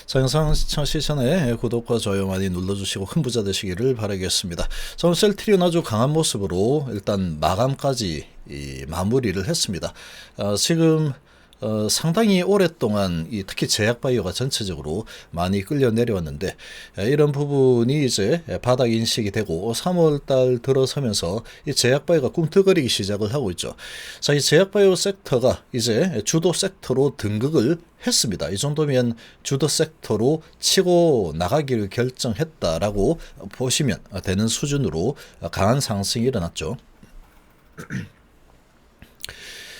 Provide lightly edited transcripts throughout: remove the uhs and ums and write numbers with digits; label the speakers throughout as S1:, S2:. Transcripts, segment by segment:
S1: 자, 영상 시청하시기 전에 구독과 좋아요 많이 눌러주시고 큰 부자 되시기를 바라겠습니다. 저는 셀트리온 아주 강한 모습으로 일단 마감까지 마무리를 했습니다. 지금 상당히 오랫동안 특히 제약바이오가 전체적으로 많이 끌려 내려왔는데 이런 부분이 이제 바닥 인식이 되고 3월달 들어서면서 이 제약바이오가 꿈틀거리기 시작을 하고 있죠. 자, 이 제약바이오 섹터가 이제 주도 섹터로 등극을 했습니다. 이 정도면 주도 섹터로 치고 나가기를 결정했다라고 보시면 되는 수준으로 강한 상승이 일어났죠.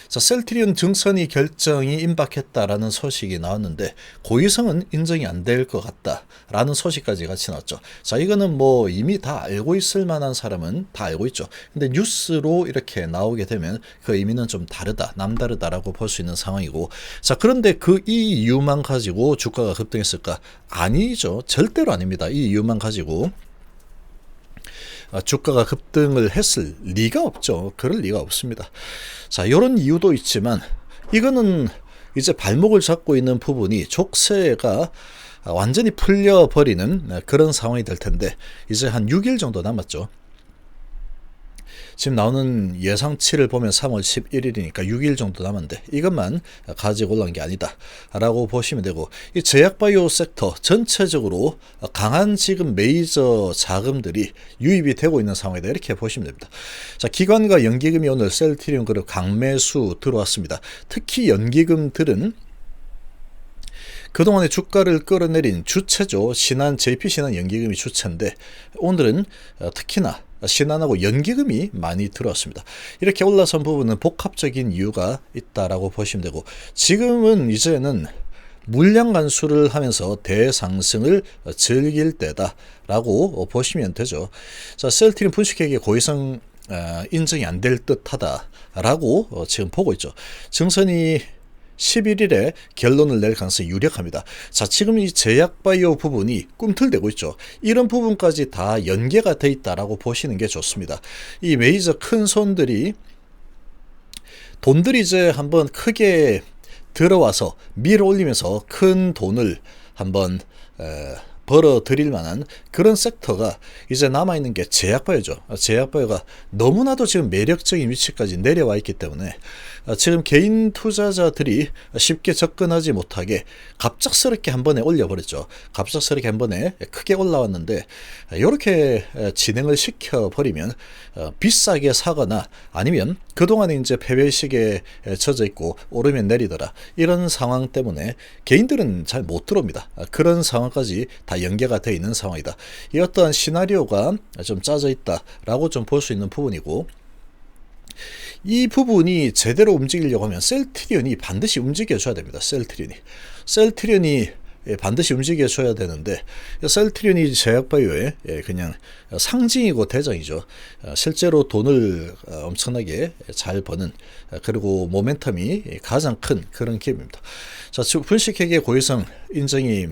S1: 자, 셀트리온 증선이 결정이 임박했다라는 소식이 나왔는데 고의성은 인정이 안 될 것 같다라는 소식까지 같이 나왔죠. 자, 이거는 뭐 이미 다 알고 있을 만한 사람은 다 알고 있죠. 근데 뉴스로 이렇게 나오게 되면 그 의미는 좀 다르다, 남다르다라고 볼 수 있는 상황이고, 자, 그런데 그 이 이유만 가지고 주가가 급등했을까? 아니죠. 절대로 아닙니다. 이 이유만 가지고 주가가 급등을 했을 리가 없죠. 그럴 리가 없습니다. 자, 이런 이유도 있지만 이거는 이제 발목을 잡고 있는 부분이 족쇄가 완전히 풀려버리는 그런 상황이 될 텐데 이제 한 6일 정도 남았죠. 지금 나오는 예상치를 보면 3월 11일이니까 6일 정도 남았는데 이것만 가지고 올라온 게 아니다 라고 보시면 되고, 이 제약바이오 섹터 전체적으로 강한 지금 메이저 자금들이 유입이 되고 있는 상황이다 이렇게 보시면 됩니다. 자, 기관과 연기금이 오늘 셀트리온 그룹 강매수 들어왔습니다. 특히 연기금들은 그동안에 주가를 끌어내린 주체죠. JP 신한 연기금이 주체인데 오늘은 특히나 신한하고 연기금이 많이 들어왔습니다. 이렇게 올라선 부분은 복합적인 이유가 있다라고 보시면 되고, 지금은 이제는 물량 간수를 하면서 대상승을 즐길 때다라고 보시면 되죠. 자, 셀트리온 분식회계 고의성 인정이 안 될 듯하다라고 지금 보고 있죠. 증선이 11일에 결론을 낼 가능성이 유력합니다. 자, 지금 이 제약바이오 부분이 꿈틀대고 있죠. 이런 부분까지 다 연계가 돼 있다라고 보시는 게 좋습니다. 이 메이저 큰 손들이 돈들이 이제 한번 크게 들어와서 밀어 올리면서 큰 돈을 한번 벌어 들일 만한 그런 섹터가 이제 남아있는 게 제약바이오죠. 제약바이오가 너무나도 지금 매력적인 위치까지 내려와 있기 때문에 지금 개인 투자자들이 쉽게 접근하지 못하게 갑작스럽게 한 번에 올려버렸죠. 갑작스럽게 한 번에 크게 올라왔는데 이렇게 진행을 시켜버리면 비싸게 사거나 아니면 그동안에 이제 패배의식에 젖어 있고 오르면 내리더라 이런 상황 때문에 개인들은 잘 못 들어옵니다. 그런 상황까지 다 연계가 되어 있는 상황이다. 이 어떠한 시나리오가 좀 짜져 있다라고 좀 볼 수 있는 부분이고, 이 부분이 제대로 움직이려고 하면 셀트리온이 반드시 움직여줘야 됩니다. 셀트리온이 반드시 움직여줘야 되는데 셀트리온이 제약바이오의 그냥 상징이고 대장이죠. 실제로 돈을 엄청나게 잘 버는, 그리고 모멘텀이 가장 큰 그런 기업입니다. 자, 분식회계 고의성 인정이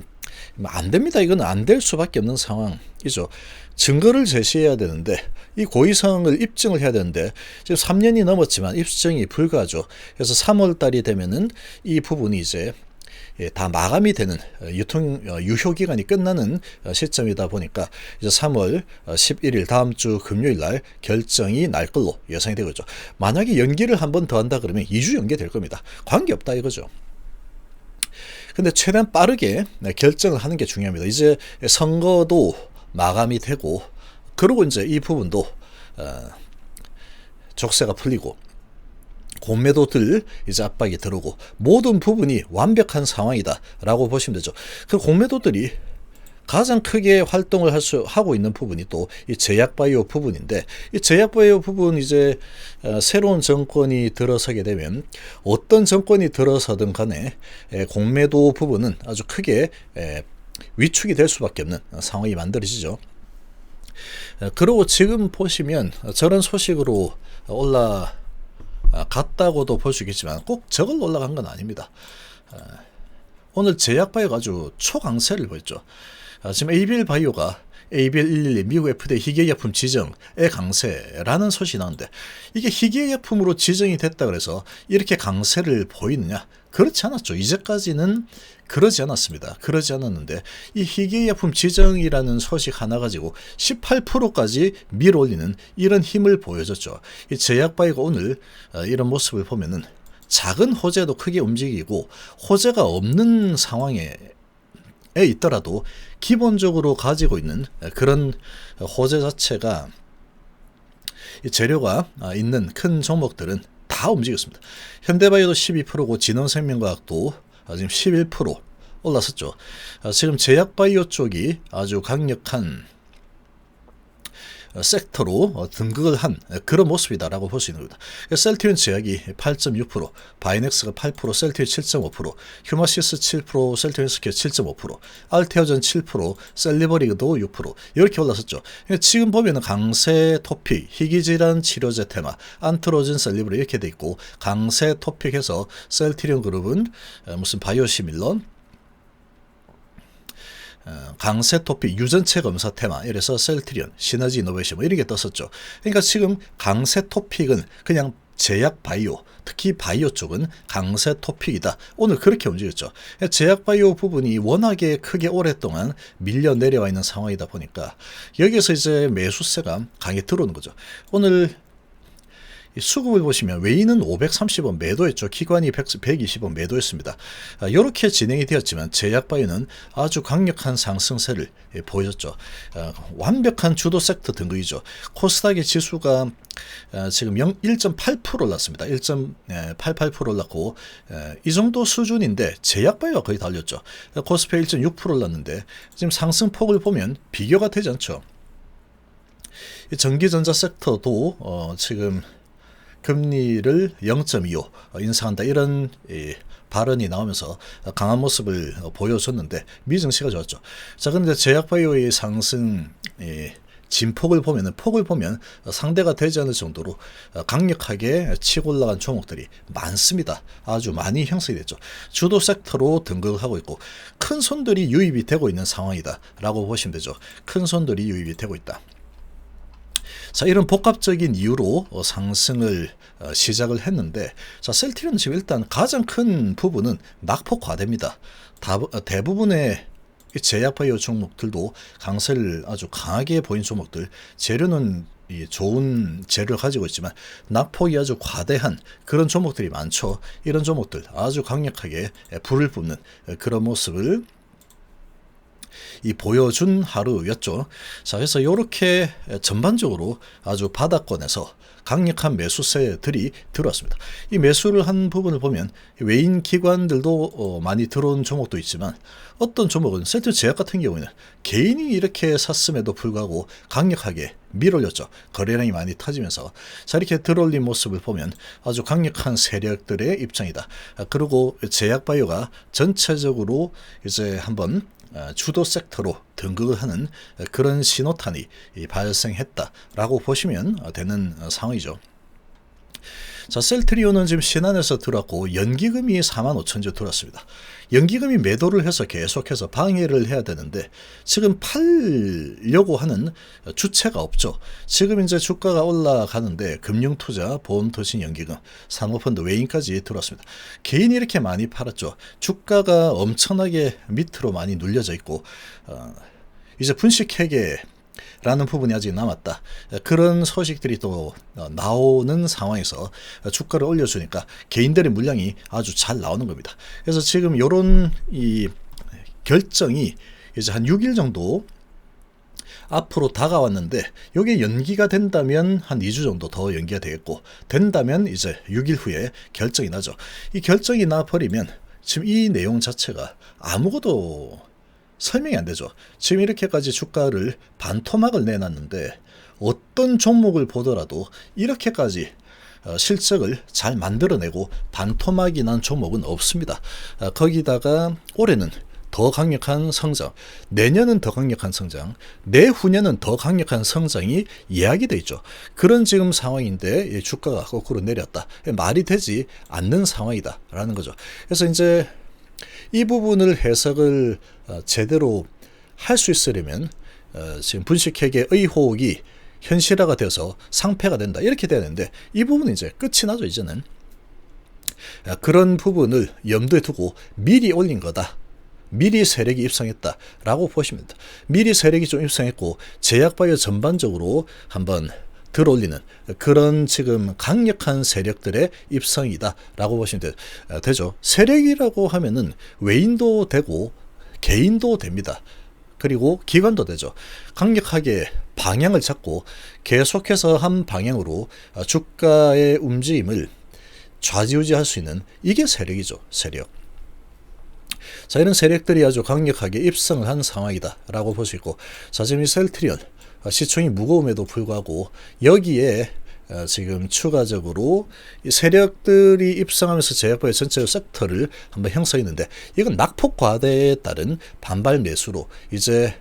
S1: 안 됩니다. 이건 안 될 수밖에 없는 상황이죠. 증거를 제시해야 되는데 이 고의성을 입증을 해야 되는데 지금 3년이 넘었지만 입증이 불가하죠. 그래서 3월 달이 되면은 이 부분이 이제 다 마감이 되는 유효 기간이 끝나는 시점이다 보니까 이제 3월 11일 다음 주 금요일 날 결정이 날 걸로 예상이 되고 있죠. 만약에 연기를 한 번 더 한다 그러면 2주 연기될 겁니다. 관계없다 이거죠. 근데 최대한 빠르게 결정을 하는 게 중요합니다. 이제 선거도 마감이 되고, 그리고 이제 이 부분도 족쇄가 풀리고 공매도들 이제 압박이 들어오고 모든 부분이 완벽한 상황이다라고 보시면 되죠. 그 공매도들이 가장 크게 활동을 하고 있는 부분이 또 이 제약바이오 부분인데, 이 제약바이오 부분 이제 새로운 정권이 들어서게 되면 어떤 정권이 들어서든 간에 공매도 부분은 아주 크게 위축이 될 수밖에 없는 상황이 만들어지죠. 그리고 지금 보시면 저런 소식으로 올라갔다고도 볼 수 있겠지만 꼭 저걸 올라간 건 아닙니다. 오늘 제약바이오가 아주 초강세를 보였죠. 지금 에이빌 바이오가 ABL112 미국 FDA 희귀의약품 지정의 강세라는 소식이 나오는데 이게 희귀의약품으로 지정이 됐다 그래서 이렇게 강세를 보이느냐? 그렇지 않았죠. 이제까지는 그러지 않았습니다. 그러지 않았는데 이 희귀의약품 지정이라는 소식 하나 가지고 18%까지 밀어올리는 이런 힘을 보여줬죠. 이 제약바이오가 오늘 이런 모습을 보면은 작은 호재도 크게 움직이고 호재가 없는 상황에 있더라도 기본적으로 가지고 있는 그런 호재 자체가 재료가 있는 큰 종목들은 다 움직였습니다. 현대바이오도 12%고 진원생명과학도 지금 11% 올랐었죠. 지금 제약바이오 쪽이 아주 강력한 섹터로 등극을 한 그런 모습이다라고 볼 수 있는 겁니다. 셀트리온 제약이 8.6%, 바이넥스가 8%, 셀트리온 7.5%, 휴마시스 7%, 셀트리온 스퀘어 7.5%, 알테오전 7%, 셀리버리그도 6% 이렇게 올랐었죠. 지금 보면은 강세 토픽, 희귀질환 치료제 테마, 안트로진 셀리버리 이렇게 돼 있고 강세 토픽에서 셀트리온 그룹은 무슨 바이오시밀러 강세 토픽 유전체 검사 테마 이래서 셀트리온, 시너지 이노베이션 뭐 이런 게 떴었죠. 그러니까 지금 강세 토픽은 그냥 제약 바이오, 특히 바이오 쪽은 강세 토픽이다. 오늘 그렇게 움직였죠. 제약 바이오 부분이 워낙에 크게 오랫동안 밀려 내려와 있는 상황이다 보니까 여기에서 이제 매수세가 강하게 들어오는 거죠. 오늘 수급을 보시면 외인은 530원 매도했죠. 기관이 120원 매도했습니다. 이렇게 진행이 되었지만 제약바이오는 아주 강력한 상승세를 보여줬죠. 완벽한 주도 섹터 등극이죠. 코스닥의 지수가 지금 1.8% 올랐습니다. 1.88% 올랐고 이 정도 수준인데 제약바이오가 거의 달렸죠. 코스피 1.6% 올랐는데 지금 상승폭을 보면 비교가 되지 않죠. 전기전자 섹터도 지금 금리를 0.25 인상한다 이런 발언이 나오면서 강한 모습을 보여줬는데 미증시가 좋았죠. 자, 그런데 제약바이오의 상승 진폭을 보면은 폭을 보면 상대가 되지 않을 정도로 강력하게 치고 올라간 종목들이 많습니다. 아주 많이 형성이 됐죠. 주도 섹터로 등극하고 있고 큰 손들이 유입이 되고 있는 상황이다라고 보시면 되죠. 큰 손들이 유입이 되고 있다. 자, 이런 복합적인 이유로 상승을 시작을 했는데, 자, 셀트리온 지금 일단 가장 큰 부분은 낙폭 과대입니다. 대부분의 제약바이오 종목들도 강세를 아주 강하게 보인 종목들, 재료는 좋은 재료를 가지고 있지만 낙폭이 아주 과대한 그런 종목들이 많죠. 이런 종목들 아주 강력하게 불을 뿜는 그런 모습을 보여준 하루였죠. 자, 그래서 이렇게 전반적으로 아주 바닥권에서 강력한 매수세들이 들어왔습니다. 이 매수를 한 부분을 보면 외인 기관들도 많이 들어온 종목도 있지만 어떤 종목은 셀트리온 제약 같은 경우에는 개인이 이렇게 샀음에도 불구하고 강력하게 밀어올렸죠. 거래량이 많이 터지면서 자, 이렇게 들어올린 모습을 보면 아주 강력한 세력들의 입장이다. 그리고 제약바이오가 전체적으로 이제 한번 주도 섹터로 등극을 하는 그런 신호탄이 발생했다라고 보시면 되는 상황이죠. 자, 셀트리온은 지금 신안에서 들어왔고 연기금이 45,000주 들어왔습니다. 연기금이 매도를 해서 계속해서 방해를 해야 되는데 지금 팔려고 하는 주체가 없죠. 지금 이제 주가가 올라가는데 금융투자, 보험투신, 연기금, 사모펀드, 외인까지 들어왔습니다. 개인이 이렇게 많이 팔았죠. 주가가 엄청나게 밑으로 많이 눌려져 있고 이제 분식회계 라는 부분이 아직 남았다. 그런 소식들이 또 나오는 상황에서 주가를 올려주니까 개인들의 물량이 아주 잘 나오는 겁니다. 그래서 지금 이런 이 결정이 이제 한 6일 정도 앞으로 다가왔는데 이게 연기가 된다면 한 2주 정도 더 연기가 되겠고 된다면 이제 6일 후에 결정이 나죠. 이 결정이 나버리면 지금 이 내용 자체가 아무것도 설명이 안 되죠. 지금 이렇게까지 주가를 반토막을 내놨는데 어떤 종목을 보더라도 이렇게까지 실적을 잘 만들어내고 반토막이 난 종목은 없습니다. 거기다가 올해는 더 강력한 성장, 내년은 더 강력한 성장, 내후년은 더 강력한 성장이 이야기되어 있죠. 그런 지금 상황인데 주가가 거꾸로 내렸다. 말이 되지 않는 상황이다라는 거죠. 그래서 이제 이 부분을 해석을 제대로 할 수 있으려면 지금 분식회계 의혹이 현실화가 되어서 상폐가 된다 이렇게 돼야 되는데 이 부분은 이제 끝이 나죠. 이제는 그런 부분을 염두에 두고 미리 올린 거다. 미리 세력이 입성했다라고 보시면 됩니다. 미리 세력이 좀 입성했고 제약바이오 전반적으로 한번 들어올리는 그런 지금 강력한 세력들의 입성이다라고 보시면 되죠. 세력이라고 하면은 외인도 되고 개인도 됩니다. 그리고 기관도 되죠. 강력하게 방향을 잡고 계속해서 한 방향으로 주가의 움직임을 좌지우지할 수 있는 이게 세력이죠. 세력. 자, 이런 세력들이 아주 강력하게 입성을 한 상황이다 라고 볼 수 있고, 자, 지금 이 셀트리온 시총이 무거움에도 불구하고 여기에 지금 추가적으로 이 세력들이 입성하면서 제약바이오 전체 섹터를 한번 형성했는데, 이건 낙폭 과대에 따른 반발 매수로 이제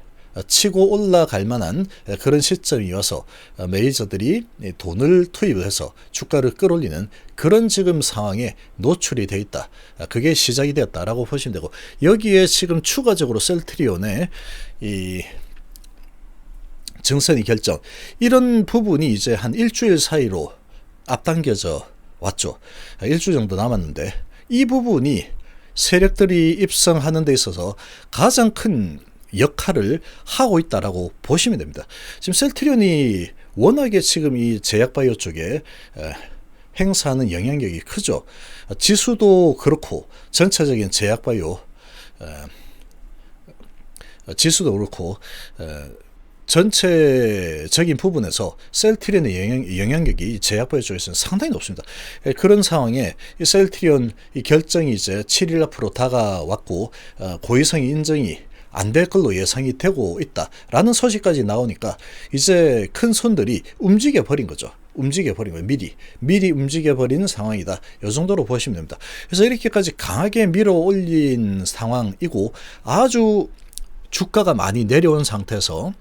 S1: 치고 올라갈 만한 그런 시점이 와서 메이저들이 돈을 투입을 해서 주가를 끌어올리는 그런 지금 상황에 노출이 되어 있다. 그게 시작이 되었다라고 보시면 되고, 여기에 지금 추가적으로 셀트리온의 이 증선이 결정, 이런 부분이 이제 한 일주일 사이로 앞당겨져 왔죠. 일주일 정도 남았는데 이 부분이 세력들이 입성하는 데 있어서 가장 큰 역할을 하고 있다라고 보시면 됩니다. 지금 셀트리온이 워낙에 지금 이 제약바이오 쪽에 행사하는 영향력이 크죠. 지수도 그렇고 전체적인 제약바이오 지수도 그렇고 전체적인 부분에서 셀트리온의 영향력이 제약바이오 쪽에서는 상당히 높습니다. 그런 상황에 이 셀트리온 이 결정이 이제 7일 앞으로 다가왔고 고의성이 인정이 안 될 걸로 예상이 되고 있다라는 소식까지 나오니까 이제 큰 손들이 움직여 버린 거죠. 움직여 버린 거예요. 미리 움직여 버린 상황이다. 이 정도로 보시면 됩니다. 그래서 이렇게까지 강하게 밀어 올린 상황이고, 아주 주가가 많이 내려온 상태에서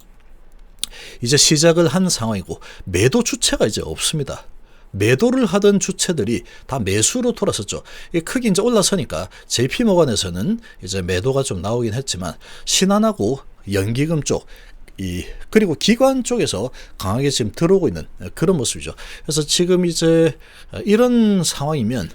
S1: 이제 시작을 한 상황이고, 매도 주체가 이제 없습니다. 매도를 하던 주체들이 다 매수로 돌아섰죠. 크게 이제 올라서니까 JP모건에서는 이제 매도가 좀 나오긴 했지만, 신한하고 연기금 쪽, 그리고 기관 쪽에서 강하게 지금 들어오고 있는 그런 모습이죠. 그래서 지금 이제 이런 상황이면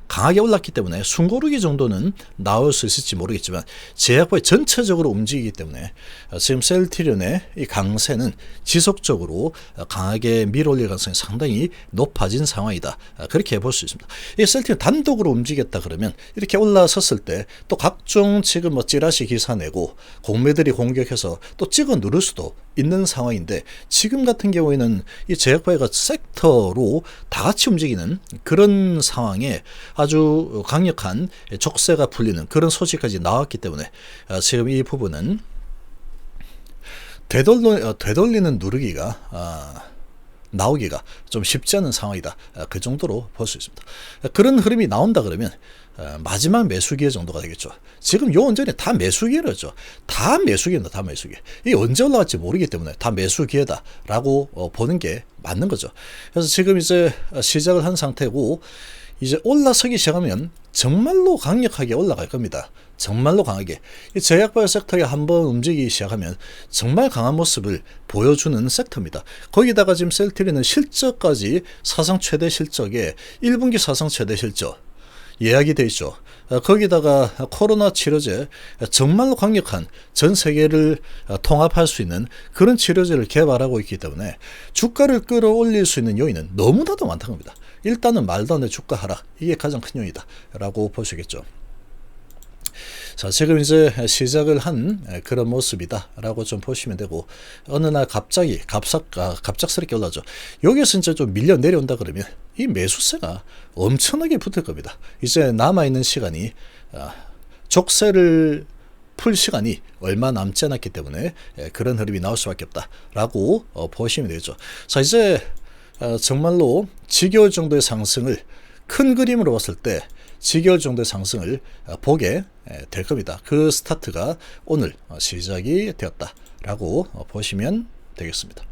S1: 강하게 올랐기 때문에 숨고르기 정도는 나올 수 있을지 모르겠지만, 제약바이오 전체적으로 움직이기 때문에 지금 셀트리온의 이 강세는 지속적으로 강하게 밀어올릴 가능성이 상당히 높아진 상황이다. 그렇게 볼 수 있습니다. 이 셀트리온 단독으로 움직였다 그러면 이렇게 올라섰을 때 또 각종 지금 찌라시 기사 내고 공매들이 공격해서 또 찍어 누를 수도 있는 상황인데, 지금 같은 경우에는 이 제약바이오가 섹터로 다 같이 움직이는 그런 상황에 아주 강력한 족쇄가 풀리는 그런 소식까지 나왔기 때문에 지금 이 부분은 되돌리는 누르기가 나오기가 좀 쉽지 않은 상황이다. 그 정도로 볼 수 있습니다. 그런 흐름이 나온다 그러면 마지막 매수기회 정도가 되겠죠. 지금 요 언저리 다 매수기회죠. 다 매수기회다. 다 매수기회. 이게 언제 올라갈지 모르기 때문에 다 매수기회다라고 보는 게 맞는 거죠. 그래서 지금 이제 시작을 한 상태고, 이제 올라서기 시작하면 정말로 강력하게 올라갈 겁니다. 정말로 강하게. 이 제약바이오 섹터가 한번 움직이기 시작하면 정말 강한 모습을 보여주는 섹터입니다. 거기다가 지금 셀트리온은 실적까지 사상 최대 실적에 1분기 사상 최대 실적 예약이 되어 있죠. 거기다가 코로나 치료제, 정말로 강력한 전 세계를 통합할 수 있는 그런 치료제를 개발하고 있기 때문에 주가를 끌어올릴 수 있는 요인은 너무나도 많다는 겁니다. 일단은 말도 안 되는 주가 하락, 이게 가장 큰 요인이다 라고 보시겠죠. 자, 지금 이제 시작을 한 그런 모습이다 라고 좀 보시면 되고, 어느 날 갑자기 갑작스럽게 올라죠. 여기서 이제 좀 밀려 내려온다 그러면 이 매수세가 엄청나게 붙을 겁니다. 이제 남아있는 시간이 족쇄를 풀 시간이 얼마 남지 않았기 때문에 그런 흐름이 나올 수밖에 없다 라고 보시면 되죠. 자, 이제 정말로 지겨울 정도의 상승을, 큰 그림으로 봤을 때 지겨울 정도의 상승을 보게 될 겁니다. 그 스타트가 오늘 시작이 되었다라고 보시면 되겠습니다.